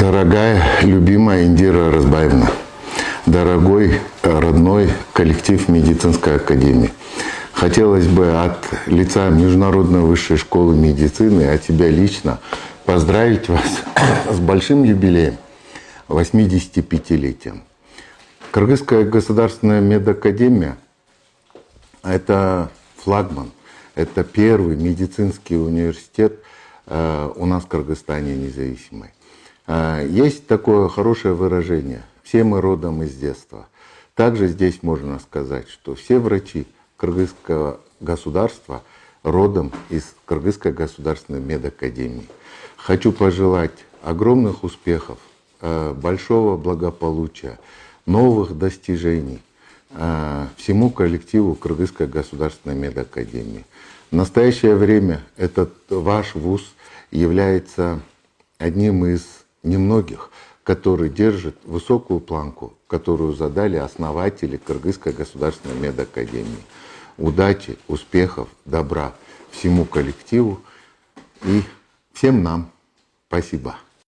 Дорогая, любимая Индира Разбаевна, дорогой, родной коллектив медицинской академии, хотелось бы от лица Международной высшей школы медицины, от тебя лично, поздравить вас с большим юбилеем, 85-летием. Кыргызская государственная медакадемия – это флагман, это первый медицинский университет у нас в Кыргызстане независимый. Есть такое хорошее выражение: все мы родом из детства. Также здесь можно сказать, что все врачи кыргызского государства родом из Кыргызской государственной медакадемии. Хочу пожелать огромных успехов, большого благополучия, новых достижений всему коллективу Кыргызской государственной медакадемии. В настоящее время этот ваш вуз является одним из немногих, который держит высокую планку, которую задали основатели Кыргызской государственной медакадемии. Удачи, успехов, добра всему коллективу и всем нам. Спасибо.